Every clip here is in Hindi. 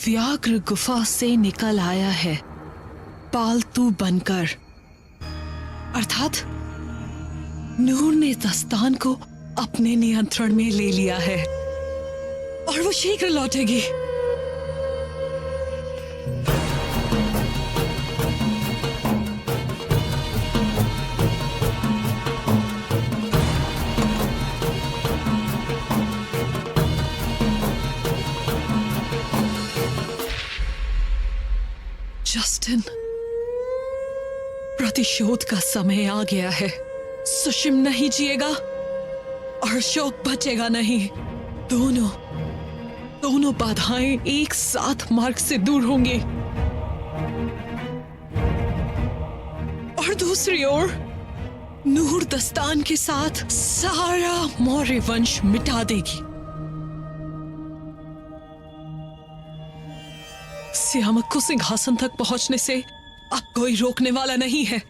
व्याघ्र गुफा से निकल आया है पालतू बनकर, अर्थात नूर ने दस्तान को अपने नियंत्रण में ले लिया है और वो शीघ्र लौटेगी। जस्टिन, प्रतिशोध का समय आ गया है। सुशिम नहीं जिएगा और अशोक बचेगा नहीं। दोनों बाधाएं एक साथ मार्ग से दूर होंगी और दूसरी ओर नूर दस्तान के साथ सारा मौर्य वंश मिटा देगी। सियामक को सिंहासन तक पहुंचने से अब कोई रोकने वाला नहीं है।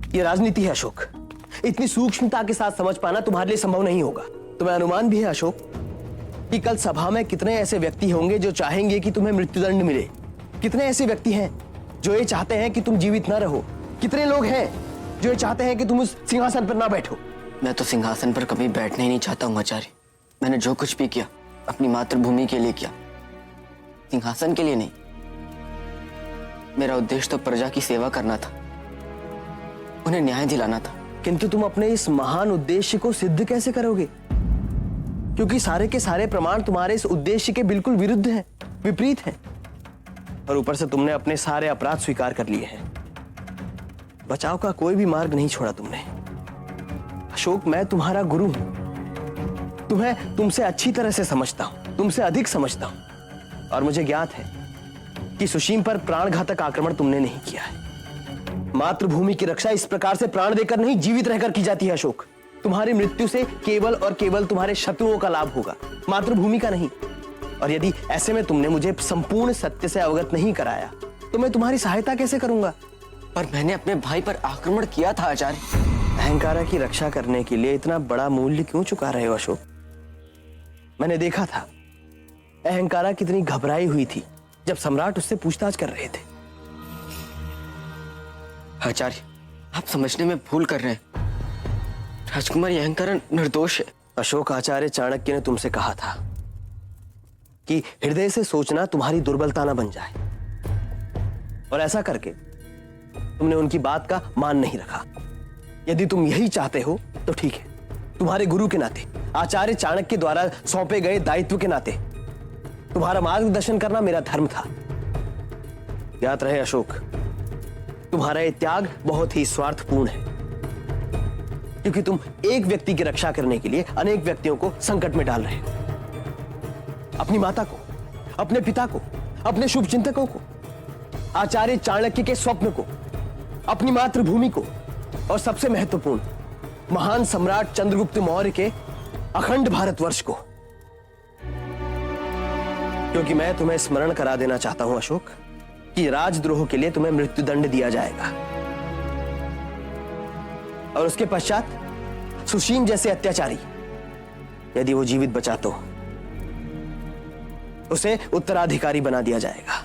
ये राजनीति है अशोक। इतनी सूक्ष्मता के साथ समझ पाना तुम्हारे लिए संभव नहीं होगा। तुम्हें अनुमान भी है अशोक कि कल सभा में कितने ऐसे व्यक्ति होंगे जो चाहेंगे कि तुम्हें मृत्युदंड मिले। कितने ऐसे व्यक्ति हैं जो ये चाहते हैं कि तुम जीवित न रहो। कितने लोग हैं जो ये चाहते हैं कि तुम उस सिंहासन पर ना बैठो। मैं तो सिंहासन पर कभी बैठना ही नहीं चाहता हूँ आचार्य। मैंने जो कुछ भी किया अपनी मातृभूमि के लिए किया, सिंहासन के लिए नहीं। मेरा उद्देश्य तो प्रजा की सेवा करना था, उन्हें न्याय दिलाना था। किंतु तुम अपने इस महान उद्देश्य को सिद्ध कैसे करोगे? क्योंकि सारे के सारे प्रमाण तुम्हारे इस उद्देश्य के बिल्कुल विरुद्ध हैं, विपरीत हैं। और ऊपर से तुमने अपने सारे अपराध स्वीकार कर लिए हैं। बचाव का कोई भी मार्ग नहीं छोड़ा तुमने। अशोक, मैं तुम्हारा गुरु हूं। तुम्हें तुमसे अच्छी तरह से समझता हूं, तुमसे अधिक समझता हूं। और मुझे ज्ञात है कि सुशीम पर प्राणघातक आक्रमण तुमने नहीं किया है। मातृभूमि की रक्षा इस प्रकार से प्राण देकर नहीं, जीवित रहकर की जाती है अशोक। तुम्हारी मृत्यु से केवल और केवल तुम्हारे शत्रुओं का लाभ होगा, मातृभूमि का नहीं। और यदि ऐसे में तुमने मुझे संपूर्ण सत्य से अवगत नहीं कराया तो मैं तुम्हारी सहायता कैसे करूंगा? पर मैंने अपने भाई पर आक्रमण किया था आचार्य। अहंकारा की रक्षा करने के लिए इतना बड़ा मूल्य क्यों चुका रहे हो अशोक? मैंने देखा था अहंकारा कितनी घबराई हुई थी जब सम्राट उससे पूछताछ कर रहे थे। आचार्य, आप समझने में भूल कर रहे हैं। राजकुमारी अहंकारा निर्दोष है। अशोक, आचार्य चाणक्य ने तुमसे कहा था कि हृदय से सोचना तुम्हारी दुर्बलता ना बन जाए, और ऐसा करके तुमने उनकी बात का मान नहीं रखा। यदि तुम यही चाहते हो तो ठीक है। तुम्हारे गुरु के नाते, आचार्य चाणक्य द्वारा सौंपे गए दायित्व के नाते तुम्हारा मार्गदर्शन करना मेरा धर्म था। याद रहे अशोक, तुम्हारा यह त्याग बहुत ही स्वार्थपूर्ण है, क्योंकि तुम एक व्यक्ति की रक्षा करने के लिए अनेक व्यक्तियों को संकट में डाल रहे हो। अपनी माता को, अपने पिता को, अपने शुभचिंतकों को, आचार्य चाणक्य के स्वप्न को, अपनी मातृभूमि को, और सबसे महत्वपूर्ण महान सम्राट चंद्रगुप्त मौर्य के अखंड भारतवर्ष को। क्योंकि मैं तुम्हें स्मरण करा देना चाहता हूं अशोक कि राजद्रोह के लिए तुम्हें मृत्युदंड दिया जाएगा, और उसके पश्चात सुशीम जैसे अत्याचारी, यदि वो जीवित बचा तो उसे उत्तराधिकारी बना दिया जाएगा।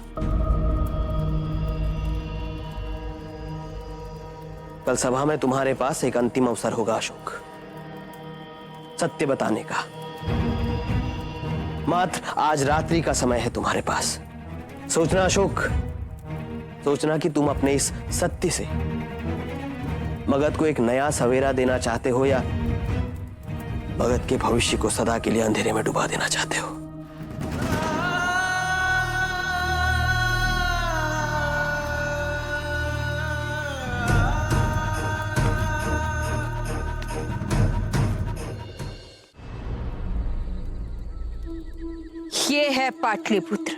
कल सभा में तुम्हारे पास एक अंतिम अवसर होगा अशोक, सत्य बताने का। मात्र आज रात्रि का समय है तुम्हारे पास। सोचना अशोक, सोचना कि तुम अपने इस सत्य से मगध को एक नया सवेरा देना चाहते हो या मगध के भविष्य को सदा के लिए अंधेरे में डुबा देना चाहते हो। ये है पाटलिपुत्र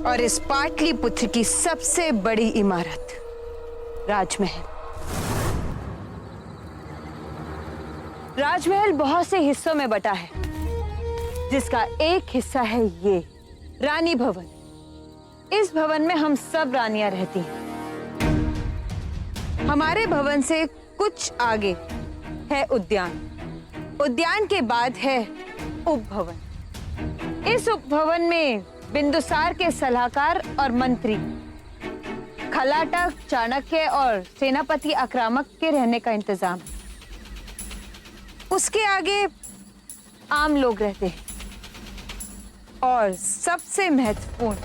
और इस पाटलिपुत्र की सबसे बड़ी इमारत राजमहल। राजमहल बहुत से हिस्सों में बटा है, जिसका एक हिस्सा है ये रानी भवन। इस भवन में हम सब रानियां रहती हैं। हमारे भवन से कुछ आगे है उद्यान। उद्यान के बाद है उपभवन। इस उपभवन में बिंदुसार के सलाहकार और मंत्री, खलाटक, चाणक्य और सेनापति आक्रामक के रहने का इंतजाम। उसके आगे आम लोग रहते हैं और सबसे महत्वपूर्ण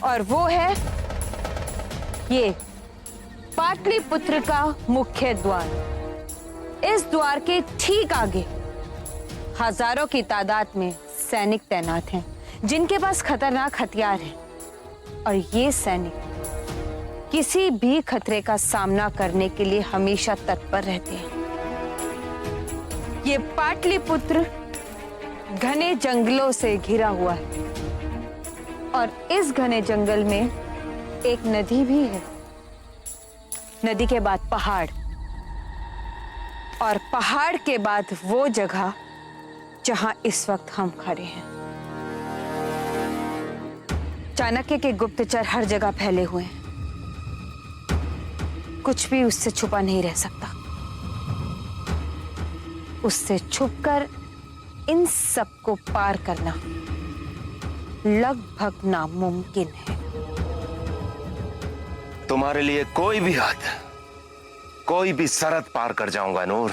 और वो है ये पाटलिपुत्र का मुख्य द्वार। इस द्वार के ठीक आगे हजारों की तादाद में सैनिक तैनात हैं, जिनके पास खतरनाक हथियार हैं और ये सैनिक किसी भी खतरे का सामना करने के लिए हमेशा तत्पर रहते हैं। ये पाटलिपुत्र घने जंगलों से घिरा हुआ है और इस घने जंगल में एक नदी भी है। नदी के बाद पहाड़ और पहाड़ के बाद वो जगह जहां इस वक्त हम खड़े हैं। चाणक्य के गुप्तचर हर जगह फैले हुए हैं। कुछ भी उससे छुपा नहीं रह सकता। उससे छुपकर इन सबको पार करना लगभग नामुमकिन है। तुम्हारे लिए कोई भी हद, कोई भी सरहद पार कर जाऊंगा नूर।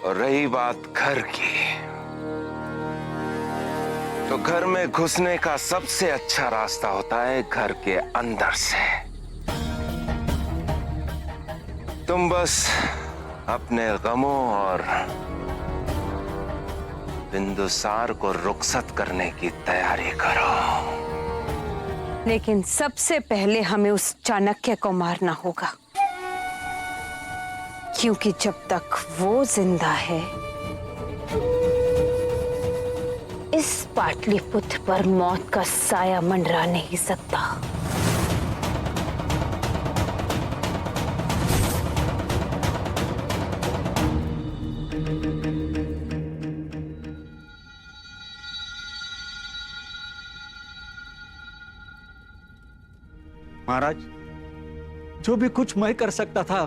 और रही बात घर की, तो घर में घुसने का सबसे अच्छा रास्ता होता है घर के अंदर से। तुम बस अपने गमों और बिंदुसार को रुखसत करने की तैयारी करो। लेकिन सबसे पहले हमें उस चाणक्य को मारना होगा, क्योंकि जब तक वो जिंदा है इस पाटलिपुत्र पर मौत का साया मंडरा नहीं सकता। महाराज, जो भी कुछ मैं कर सकता था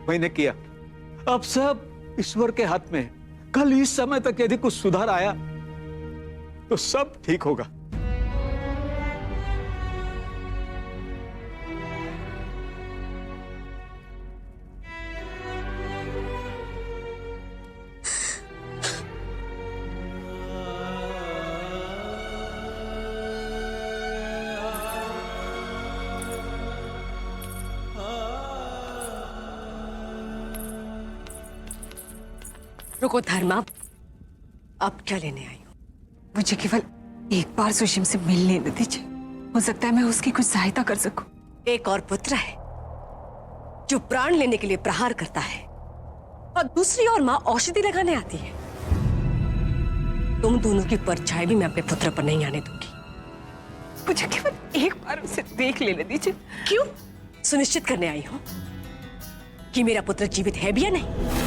मैंने किया। अब सब ईश्वर के हाथ में है। कल इस समय तक यदि कुछ सुधार आया तो सब ठीक होगा। रुको धर्मा, अब क्या लेने आई हो? मुझे केवल एक बार सुषिम से मिल लेने दीजिए। हो सकता है मैं उसकी कुछ सहायता कर सकूं। एक और पुत्र है जो प्राण लेने के लिए प्रहार करता है और दूसरी ओर माँ औषधि लगाने आती है। तुम दोनों की परछाई भी मैं अपने पुत्र पर नहीं आने दूंगी। मुझे केवल एक बार उसे देख लेने दीजिए। क्यों? सुनिश्चित करने आई हो कि मेरा पुत्र जीवित है भी या नहीं?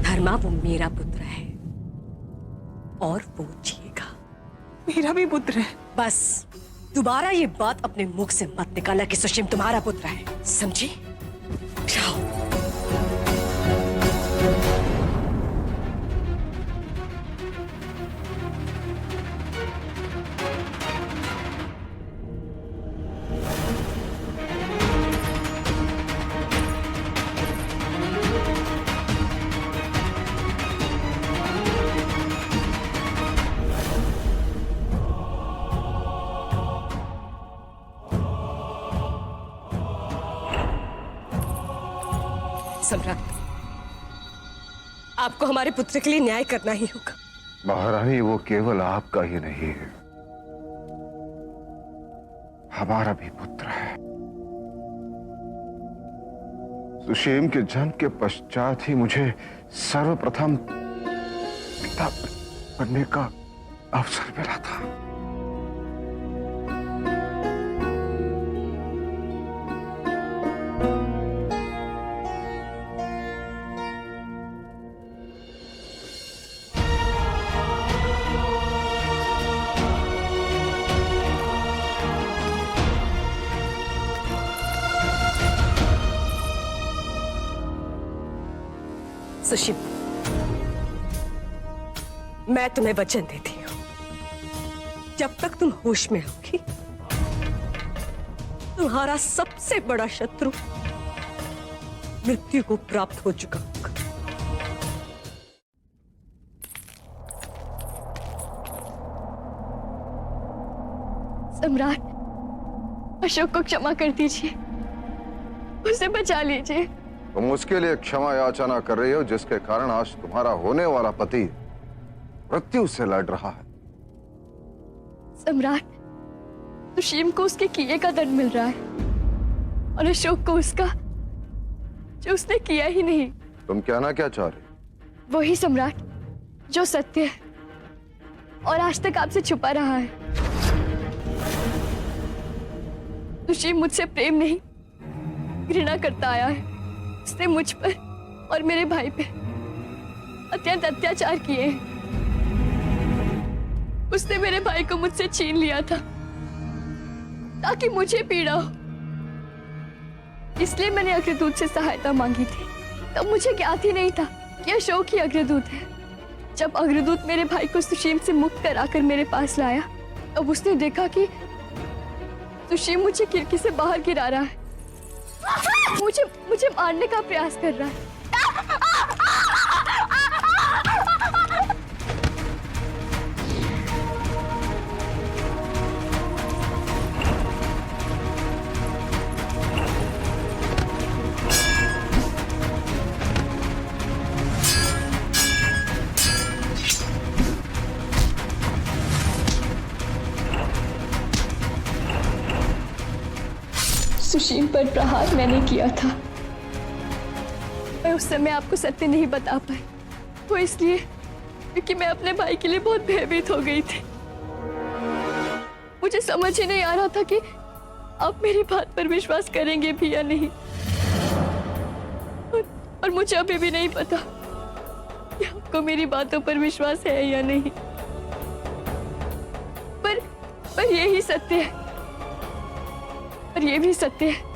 धर्मा, वो मेरा पुत्र है और वो जिएगा। मेरा भी पुत्र है। बस दोबारा ये बात अपने मुख से मत निकालना कि सुषिम तुम्हारा पुत्र है, समझी? जाओ। सम्राट, आपको हमारे पुत्र के लिए न्याय करना ही होगा। महारानी, वो केवल आपका ही नहीं है, हमारा भी पुत्र है। सुशीम के जन्म के पश्चात ही मुझे सर्वप्रथम पिता बनने का अवसर मिला था। सुशीम, मैं तुम्हें वचन देती हूं, जब तक तुम होश में होगी, तुम्हारा सबसे बड़ा शत्रु मृत्यु को प्राप्त हो चुका होगा। सम्राट, अशोक को क्षमा कर दीजिए, उसे बचा लीजिए। तुम उसके लिए क्षमा याचना कर रही हो जिसके कारण आज तुम्हारा होने वाला पति मृत्यु से लड़ रहा है। सम्राट, सुशीम को उसके किए का दंड मिल रहा है और अशोक को उसका जो उसने किया ही नहीं। तुम कहना क्या चाह रही? वही सम्राट जो सत्य है और आज तक आपसे छुपा रहा है। सुशीम मुझसे प्रेम नहीं, घृणा करता आया है। उसने मुझ पर और मेरे भाई पे अत्यंत अत्याचार किए हैं। उसने मेरे भाई को मुझसे छीन लिया था ताकि मुझे पीड़ा हो, इसलिए मैंने अग्रदूत से सहायता मांगी थी। तब मुझे ज्ञात ही नहीं था कि अशोक ही अग्रदूत है। जब अग्रदूत मेरे भाई को सुशीम से मुक्त कराकर मेरे पास लाया, तब उसने देखा कि सुशीम मुझे खिड़की से बाहर गिरा रहा है, मुझे मारने का प्रयास कर रहा है। सुशीम पर प्रहार मैंने किया था। मैं उस समय आपको सत्य नहीं बता पाई, वो इसलिए क्योंकि मैं अपने भाई के लिए बहुत भयभीत हो गई थी। मुझे समझ ही नहीं आ रहा था कि आप मेरी बात पर विश्वास करेंगे भी या नहीं, और मुझे अभी भी नहीं पता कि आपको मेरी बातों पर विश्वास है या नहीं। पर यही सत्य है, पर यह भी सत्य है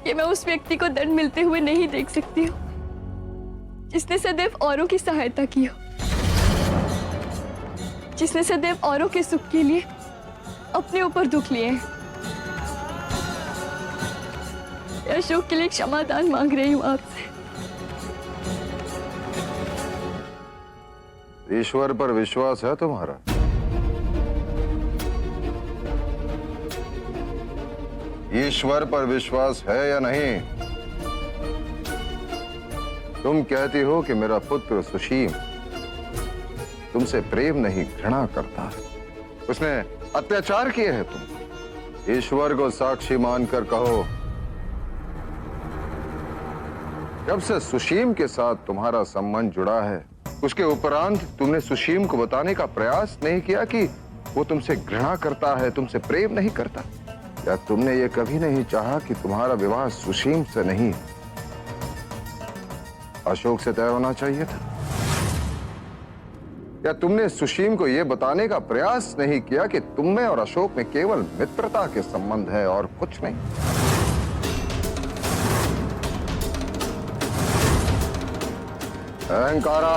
कि मैं उस व्यक्ति को दंड मिलते हुए नहीं देख सकती हूँ जिसने सदैव औरों की सहायता की हो, जिसने सदैव औरों के सुख के लिए अपने ऊपर दुख लिए हैं। अशोक के लिए क्षमादान मांग रही हूँ आपसे। ईश्वर पर विश्वास है तुम्हारा? ईश्वर पर विश्वास है या नहीं? तुम कहती हो कि मेरा पुत्र सुशीम तुमसे प्रेम नहीं घृणा करता है, उसने अत्याचार किए हैं। तुम ईश्वर को साक्षी मानकर कहो, जब से सुशीम के साथ तुम्हारा संबंध जुड़ा है, उसके उपरांत तुमने सुशीम को बताने का प्रयास नहीं किया कि वो तुमसे घृणा करता है, तुमसे प्रेम नहीं करता। क्या तुमने ये कभी नहीं चाहा कि तुम्हारा विवाह सुशीम से नहीं अशोक से तय होना चाहिए था? क्या तुमने सुशीम को यह बताने का प्रयास नहीं किया कि तुम में और अशोक में केवल मित्रता के संबंध है और कुछ नहीं? अहंकारा,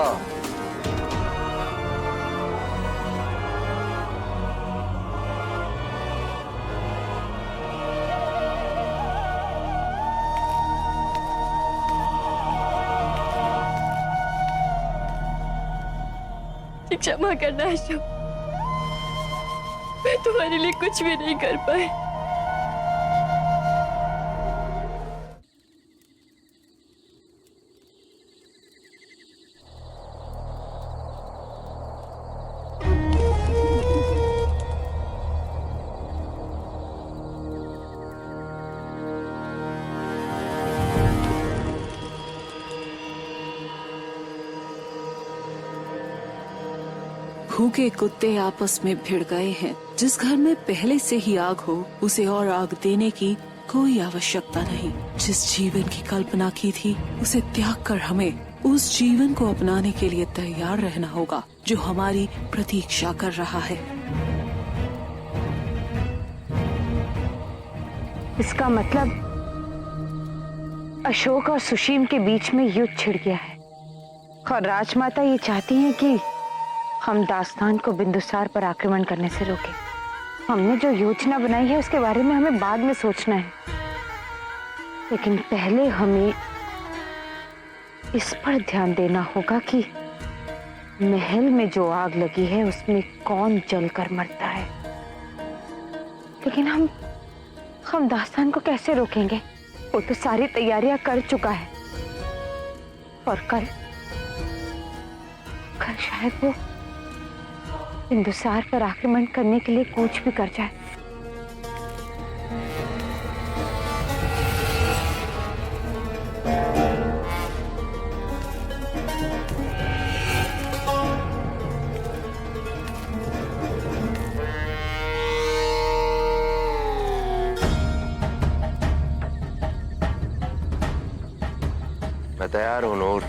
क्षमा करना अशोक, मैं तुम्हारे लिए कुछ भी नहीं कर पाई। भूखे कुत्ते आपस में भिड़ गए हैं। जिस घर में पहले से ही आग हो उसे और आग देने की कोई आवश्यकता नहीं। जिस जीवन की कल्पना की थी उसे त्याग कर हमें उस जीवन को अपनाने के लिए तैयार रहना होगा जो हमारी प्रतीक्षा कर रहा है। इसका मतलब अशोक और सुशीम के बीच में युद्ध छिड़ गया है और राजमाता ये चाहती हैं कि हम दास्तान को बिंदुसार पर आक्रमण करने से रोकें। हमने जो योजना बनाई है उसके बारे में हमें बाद में सोचना है, लेकिन पहले हमें इस पर ध्यान देना होगा कि महल में जो आग लगी है उसमें कौन जलकर मरता है। लेकिन हम दास्तान को कैसे रोकेंगे? वो तो सारी तैयारियां कर चुका है और कल शायद वो बिंदुसार पर आक्रमण करने के लिए कूच भी कर जाए। मैं तैयार हूं नूर।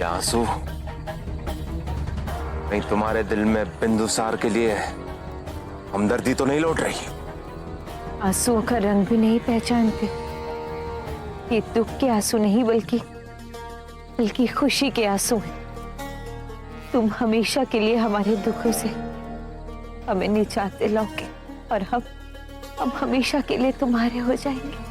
आंसू नहीं, तुम्हारे दिल में बिंदुसार के लिए हमदर्दी तो नहीं लौट रही? आंसुओं का रंग भी नहीं पहचानते। ये दुख के आंसू नहीं बल्कि खुशी के आंसू हैं। तुम हमेशा के लिए हमारे दुखों से हमें निजात दिलाओगे और हम हमेशा के लिए तुम्हारे हो जाएंगे।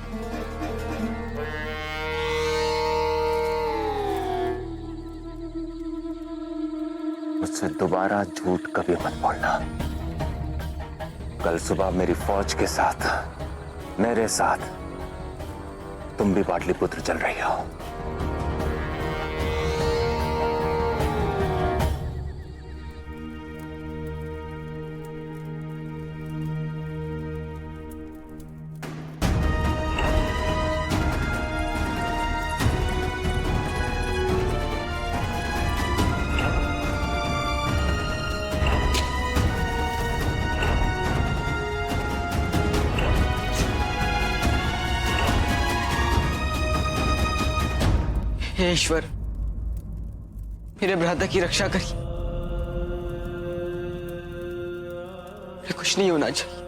मुझसे दोबारा झूठ कभी मत बोलना। कल सुबह मेरी फौज के साथ, मेरे साथ तुम भी पाटलिपुत्र चल रही हो। हे ईश्वर, मेरे भ्राता की रक्षा करिए। कुछ नहीं होना चाहिए।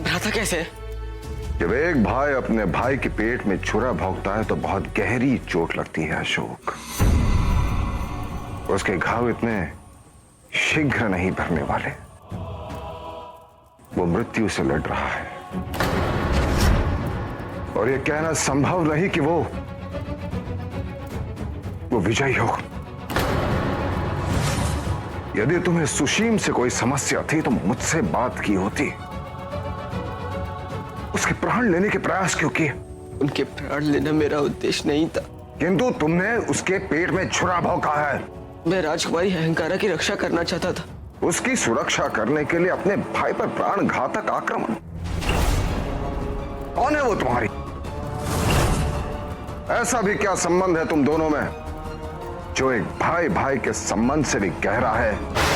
भ्राता कैसे है? जब एक भाई अपने भाई के पेट में छुरा भोंकता है तो बहुत गहरी चोट लगती है अशोक। उसके घाव इतने शीघ्र नहीं भरने वाले। वो मृत्यु से लड़ रहा है और ये कहना संभव नहीं कि वो विजयी हो। यदि तुम्हें सुशीम से कोई समस्या थी तो मुझसे बात की होती। उसके प्राण लेने के प्रयास क्यों किए? उनके प्राण लेना मेरा उद्देश्य नहीं था, किंतु तुमने उसके पेट में छुरा भोंका है। मैं राजकुमारी अहंकारा की रक्षा करना चाहता था। उसकी सुरक्षा करने के लिए अपने भाई पर प्राण घातक आक्रमण। कौन है वो तुम्हारी? ऐसा भी क्या संबंध है तुम दोनों में जो एक भाई भाई के संबंध से भी गहरा है।